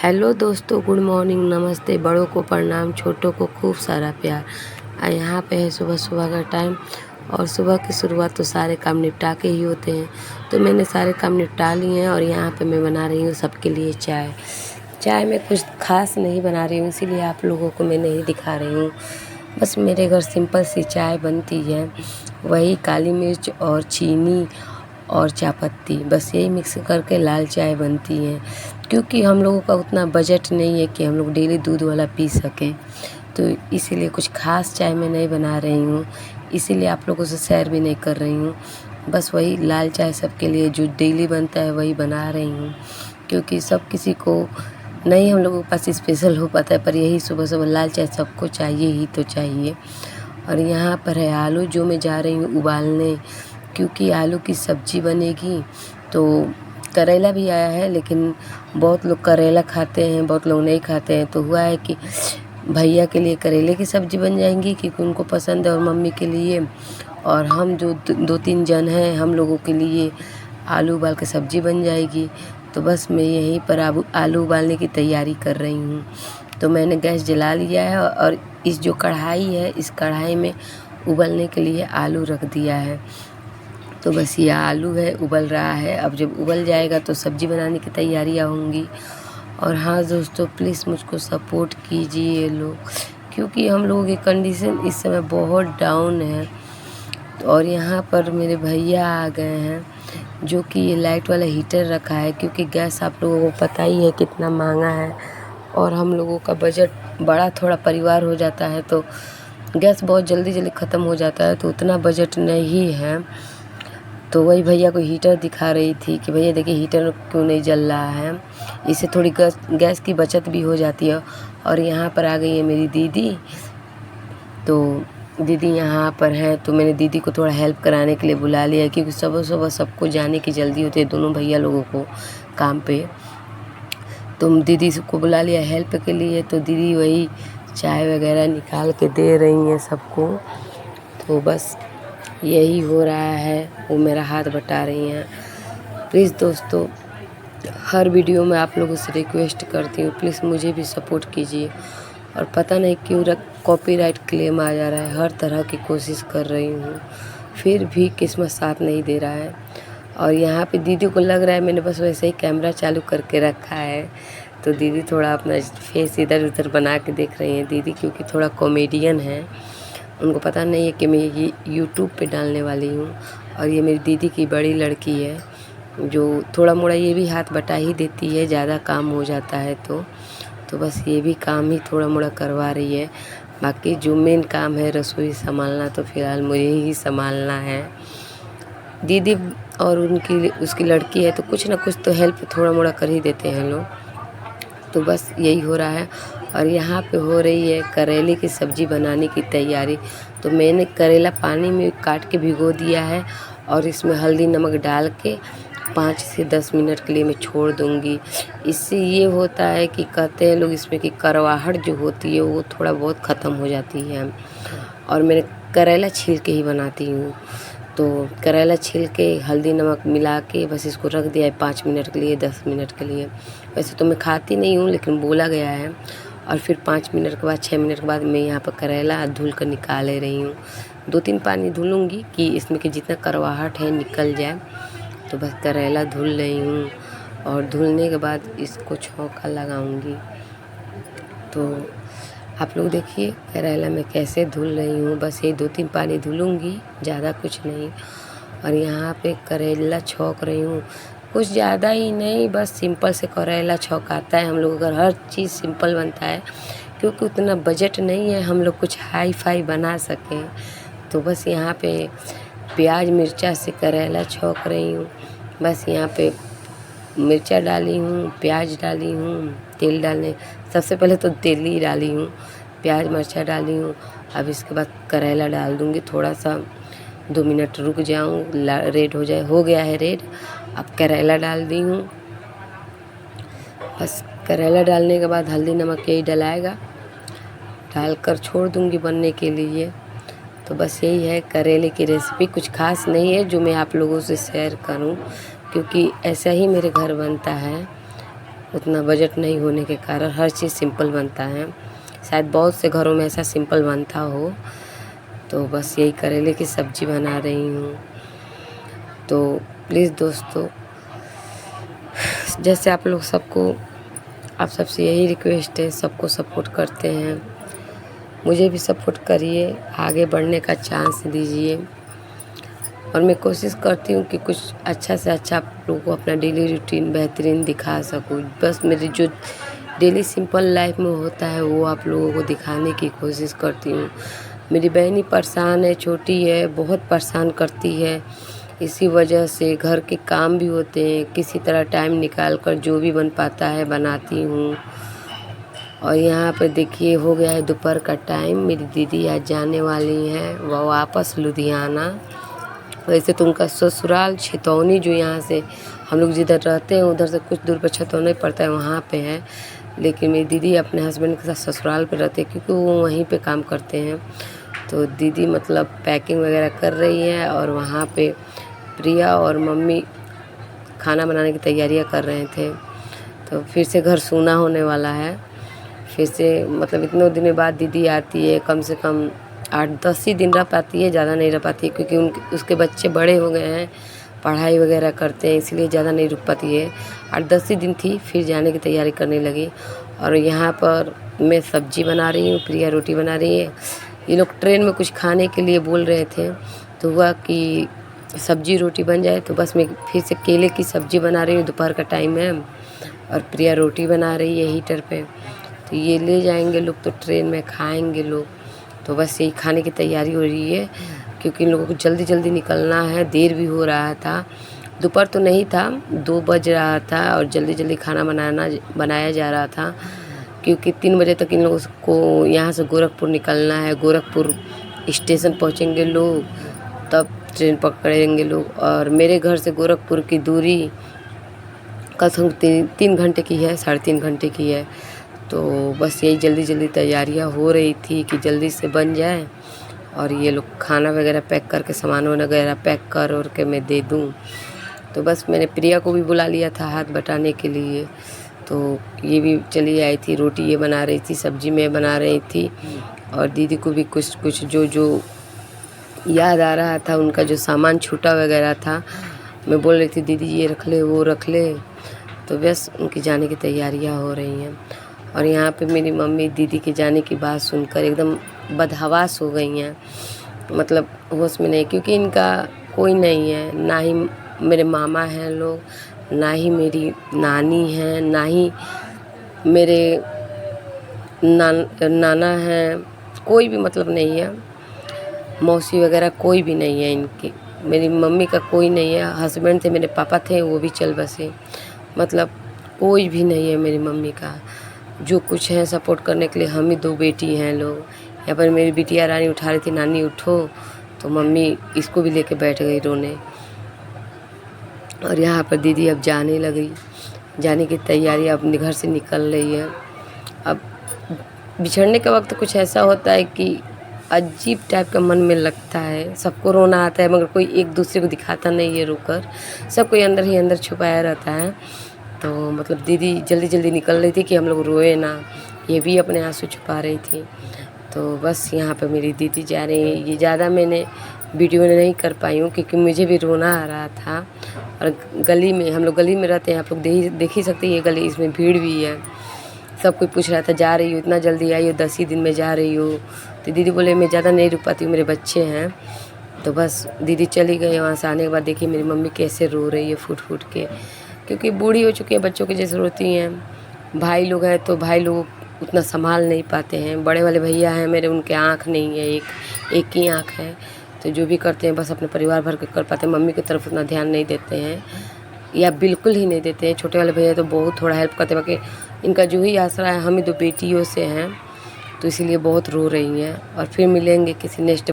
Hello दोस्तों, good morning, नमस्ते। बड़ों को प्रणाम, छोटों को खूब सारा प्यार। यहाँ पे है सुबह सुबह का टाइम और सुबह की शुरुआत तो सारे काम निपटा के ही होते हैं। तो मैंने सारे काम निपटा लिए हैं और यहाँ पे मैं बना रही हूँ सबके लिए चाय। चाय में कुछ खास नहीं बना रही हूँ, इसीलिए आप लोगों को मैं नहीं दिखा रही हूँ। बस मेरे घर सिंपल सी चाय बनती है, वही काली मिर्च और चीनी और चायपत्ती, बस यही मिक्स करके लाल चाय बनती है। क्योंकि हम लोगों का उतना बजट नहीं है कि हम लोग डेली दूध वाला पी सकें, तो इसीलिए कुछ खास चाय मैं नहीं बना रही हूँ, इसीलिए आप लोगों से शेयर भी नहीं कर रही हूँ। बस वही लाल चाय सबके लिए जो डेली बनता है वही बना रही हूँ, क्योंकि सब किसी को नहीं हम लोगों के पास स्पेशल हो पाता है, पर यही सुबह सुबह लाल चाय सबको चाहिए ही तो चाहिए। और यहाँ पर है आलू जो मैं जा रही हूँ उबालने, क्योंकि आलू की सब्ज़ी बनेगी। तो करेला भी आया है, लेकिन बहुत लोग करेला खाते हैं, बहुत लोग नहीं खाते हैं। तो हुआ है कि भैया के लिए करेले की सब्ज़ी बन जाएंगी क्योंकि उनको पसंद है, और मम्मी के लिए और हम जो 2-3 जन हैं हम लोगों के लिए आलू उबाल के सब्ज़ी बन जाएगी। तो बस मैं यहीं पर आलू उबालने की तैयारी कर रही हूँ। तो मैंने गैस जला लिया है और इस जो कढ़ाई है, इस कढ़ाई में उबलने के लिए आलू रख दिया है। तो बस ये आलू है, उबल रहा है। अब जब उबल जाएगा तो सब्ज़ी बनाने की तैयारियां होंगी। और हाँ दोस्तों, प्लीज़ मुझको सपोर्ट कीजिए लोग, क्योंकि हम लोगों की कंडीशन इस समय बहुत डाउन है। और यहाँ पर मेरे भैया आ गए हैं, जो कि ये लाइट वाला हीटर रखा है, क्योंकि गैस आप लोगों को पता ही है कितना महंगा है। और हम लोगों का बजट बड़ा थोड़ा परिवार हो जाता है, तो गैस बहुत जल्दी जल्दी ख़त्म हो जाता है, तो उतना बजट नहीं है। तो वही भैया को हीटर दिखा रही थी कि भैया देखिए हीटर क्यों नहीं जल रहा है, इससे थोड़ी गैस की बचत भी हो जाती है। और यहाँ पर आ गई है मेरी दीदी। तो दीदी यहाँ पर हैं, तो मैंने दीदी को थोड़ा हेल्प कराने के लिए बुला लिया, क्योंकि सुबह सुबह सबको जाने की जल्दी होती है, दोनों भैया लोगों को काम पे। तो दीदी को बुला लिया हेल्प के लिए। तो दीदी वही चाय वगैरह निकाल के दे रही हैं सबको। तो बस यही हो रहा है, वो मेरा हाथ बटा रही हैं। प्लीज़ दोस्तों, हर वीडियो में आप लोगों से रिक्वेस्ट करती हूँ, प्लीज़ मुझे भी सपोर्ट कीजिए। और पता नहीं क्यों कॉपीराइट क्लेम आ जा रहा है, हर तरह की कोशिश कर रही हूँ, फिर भी किस्मत साथ नहीं दे रहा है। और यहाँ पे दीदी को लग रहा है मैंने बस वैसे ही कैमरा चालू करके रखा है, तो दीदी थोड़ा अपना फेस इधर उधर बना के देख रही हैं दीदी, क्योंकि थोड़ा कॉमेडियन है। उनको पता नहीं है कि मैं ये यूट्यूब पे डालने वाली हूँ। और ये मेरी दीदी की बड़ी लड़की है, जो थोड़ा मोड़ा ये भी हाथ बटा ही देती है, ज़्यादा काम हो जाता है तो बस ये भी काम ही थोड़ा मोड़ा करवा रही है। बाकी जो मेन काम है रसोई संभालना, तो फ़िलहाल मुझे ही संभालना है। दीदी और उसकी लड़की है, तो कुछ ना कुछ तो हेल्प थोड़ा मोड़ा कर ही देते हैं लोग। तो बस यही हो रहा है। और यहाँ पे हो रही है करेले की सब्ज़ी बनाने की तैयारी। तो मैंने करेला पानी में काट के भिगो दिया है, और इसमें हल्दी नमक डाल के 5 से 10 मिनट के लिए मैं छोड़ दूँगी। इससे ये होता है कि कहते हैं लोग इसमें कि करवाहट जो होती है वो थोड़ा बहुत ख़त्म हो जाती है। और मैंने करेला छील के ही बनाती हूँ। तो करेला छील के हल्दी नमक मिला के बस इसको रख दिया है 5 मिनट के लिए, 10 मिनट के लिए। वैसे तो मैं खाती नहीं हूँ, लेकिन बोला गया है। और फिर 5 मिनट के बाद, 6 मिनट के बाद मैं यहाँ पर करेला धुल कर निकाल ले रही हूँ। 2-3 पानी धुलूँगी कि इसमें कि जितना करवाहट है निकल जाए। तो बस करेला धुल रही हूँ, और धुलने के बाद इसको छौंका लगाऊँगी। तो आप लोग देखिए करेला मैं कैसे धुल रही हूँ, बस ये 2-3 पानी धुलूँगी, ज़्यादा कुछ नहीं। और यहाँ पे करेला छौंक रही हूँ, कुछ ज़्यादा ही नहीं, बस सिंपल से करेला छौंकाता है हम लोग अगर हर चीज़ सिंपल बनता है, क्योंकि उतना बजट नहीं है हम लोग कुछ हाई फाई बना सकें। तो बस यहाँ पे प्याज मिर्चा से करेला छौंक रही हूँ। बस यहाँ पे मिर्चा डाली हूँ, प्याज डाली हूँ, तेल डालने सबसे पहले तो तेल ही डाली हूँ, प्याज मिर्चा डाली हूँ। अब इसके बाद करेला डाल दूँगी, थोड़ा सा 2 मिनट रुक जाऊँ, रेड हो जाए, हो गया है रेड। अब करेला डाल दी हूँ। बस करेला डालने के बाद हल्दी नमक यही डलाएगा, डालकर छोड़ दूँगी बनने के लिए। तो बस यही है करेले की रेसिपी, कुछ खास नहीं है जो मैं आप लोगों से शेयर करूं, क्योंकि ऐसा ही मेरे घर बनता है। उतना बजट नहीं होने के कारण हर चीज़ सिंपल बनता है। शायद बहुत से घरों में ऐसा सिंपल बनता हो। तो बस यही करेले की सब्ज़ी बना रही हूँ। तो प्लीज़ दोस्तों, जैसे आप लोग सबको, आप सबसे यही रिक्वेस्ट है, सबको सपोर्ट करते हैं, मुझे भी सपोर्ट करिए, आगे बढ़ने का चांस दीजिए। और मैं कोशिश करती हूँ कि कुछ अच्छा से अच्छा आप लोगों को अपना डेली रूटीन बेहतरीन दिखा सकूँ। बस मेरी जो डेली सिंपल लाइफ में होता है वो आप लोगों को दिखाने की कोशिश करती हूँ। मेरी बहन ही परेशान है, छोटी है, बहुत परेशान करती है। इसी वजह से घर के काम भी होते हैं, किसी तरह टाइम निकाल कर जो भी बन पाता है बनाती हूँ। और यहाँ पे देखिए हो गया है दोपहर का टाइम। मेरी दीदी आज जाने वाली हैं वह वापस लुधियाना। वैसे तो उनका ससुराल छितौनी, जो यहाँ से हम लोग जिधर रहते हैं उधर से कुछ दूर पर छितौनी पड़ता है, वहाँ पे है। लेकिन मेरी दीदी अपने हस्बैंड के साथ ससुराल पे रहते हैं क्योंकि वो वहीं पे काम करते हैं। तो दीदी मतलब पैकिंग वगैरह कर रही है और वहाँ पे प्रिया और मम्मी खाना बनाने की तैयारियाँ कर रहे थे। तो फिर से घर सूना होने वाला है। फिर से मतलब इतने दिनों बाद दीदी आती है, कम से कम 8-10 ही दिन रह पाती है, ज़्यादा नहीं रह पाती है क्योंकि उसके बच्चे बड़े हो गए हैं, पढ़ाई वगैरह करते हैं, इसलिए ज़्यादा नहीं रुक पाती है। 8-10 ही दिन थी, फिर जाने की तैयारी करने लगी। और यहाँ पर मैं सब्ज़ी बना रही हूँ, प्रिया रोटी बना रही है। ये लोग ट्रेन में कुछ खाने के लिए बोल रहे थे, तो हुआ कि सब्ज़ी रोटी बन जाए। तो बस मैं फिर से केले की सब्ज़ी बना रही हूँ, दोपहर का टाइम है, और प्रिया रोटी बना रही है हीटर पे। तो ये ले जाएंगे लोग, तो ट्रेन में खाएंगे लोग। तो बस यही खाने की तैयारी हो रही है क्योंकि इन लोगों को जल्दी जल्दी निकलना है, देर भी हो रहा था। दोपहर तो नहीं था, 2 बज रहा था और जल्दी जल्दी खाना बनाया जा रहा था क्योंकि 3 बजे तक इन लोगों को यहाँ से गोरखपुर निकलना है। गोरखपुर स्टेशन पहुँचेंगे लोग, तब ट्रेन पकड़ेंगे लोग। और मेरे घर से गोरखपुर की दूरी कम से कम 3 घंटे की है, 3.5 घंटे की है। तो बस यही जल्दी जल्दी तैयारियां हो रही थी कि जल्दी से बन जाए और ये लोग खाना वगैरह पैक करके, सामान वगैरह पैक कर और के मैं दे दूं। तो बस मैंने प्रिया को भी बुला लिया था हाथ बटाने के लिए। तो ये भी चली आई थी, रोटी ये बना रही थी, सब्जी मैं बना रही थी। और दीदी को भी कुछ कुछ जो याद आ रहा था, उनका जो सामान छूटा वगैरह था, मैं बोल रही थी दीदी ये रख ले, वो रख ले। तो बस उनकी जाने की तैयारियां हो रही हैं। और यहाँ पे मेरी मम्मी दीदी के जाने की बात सुनकर एकदम बदहवास हो गई हैं, मतलब होश में नहीं, क्योंकि इनका कोई नहीं है, ना ही मेरे मामा हैं लोग, ना ही मेरी नानी हैं, ना ही मेरे नाना हैं, कोई भी मतलब नहीं है, मौसी वगैरह कोई भी नहीं है इनकी। मेरी मम्मी का कोई नहीं है। हस्बैंड थे, मेरे पापा थे, वो भी चल बसे, मतलब कोई भी नहीं है मेरी मम्मी का। जो कुछ है सपोर्ट करने के लिए हम ही 2 बेटी हैं लोग। यहाँ पर मेरी बिटिया रानी उठा रही थी, नानी उठो, तो मम्मी इसको भी लेके बैठ गई रोने। और यहाँ पर दीदी अब जाने लगी, जाने की तैयारी अपने घर से निकल रही है। अब बिछड़ने के वक्त कुछ ऐसा होता है कि अजीब टाइप का मन में लगता है, सबको रोना आता है मगर कोई एक दूसरे को दिखाता नहीं है रोकर, सब कोई अंदर ही अंदर छुपाया रहता है। तो मतलब दीदी जल्दी जल्दी निकल रही थी कि हम लोग रोए ना, ये भी अपने आंसू छुपा रही थी। तो बस यहाँ पे मेरी दीदी जा रही है। ये ज़्यादा मैंने वीडियो नहीं कर पाई हूँ क्योंकि मुझे भी रोना आ रहा था। और गली में, हम लोग गली में रहते हैं, आप लोग देख ही सकते हैं ये गली, इसमें भीड़ भी है। सब कोई पूछ रहा था जा रही हो, इतना जल्दी आई हो, 10 ही दिन में जा रही हो। तो दीदी बोले मैं ज़्यादा नहीं रुक पाती हूँ, मेरे बच्चे हैं। तो बस दीदी चली गई। वहाँ से आने के बाद देखिए मेरी मम्मी कैसे रो रही है फूट फूट के, क्योंकि बूढ़ी हो चुकी है, बच्चों की जैसे रोती हैं। भाई लोग हैं तो भाई लोग उतना संभाल नहीं पाते हैं। बड़े वाले भैया हैं मेरे, उनके आँख नहीं है, एक ही आँख है। तो जो भी करते हैं बस अपने परिवार भर के कर पाते हैं, मम्मी की तरफ उतना ध्यान नहीं देते हैं या बिल्कुल ही नहीं देते हैं। छोटे वाले भैया तो बहुत थोड़ा हेल्प करते हैं, बाकी इनका जो ही आसरा है हम ही 2 बेटियों से हैं, तो इसीलिए बहुत रो रही हैं। और फिर मिलेंगे किसी नेक्स्ट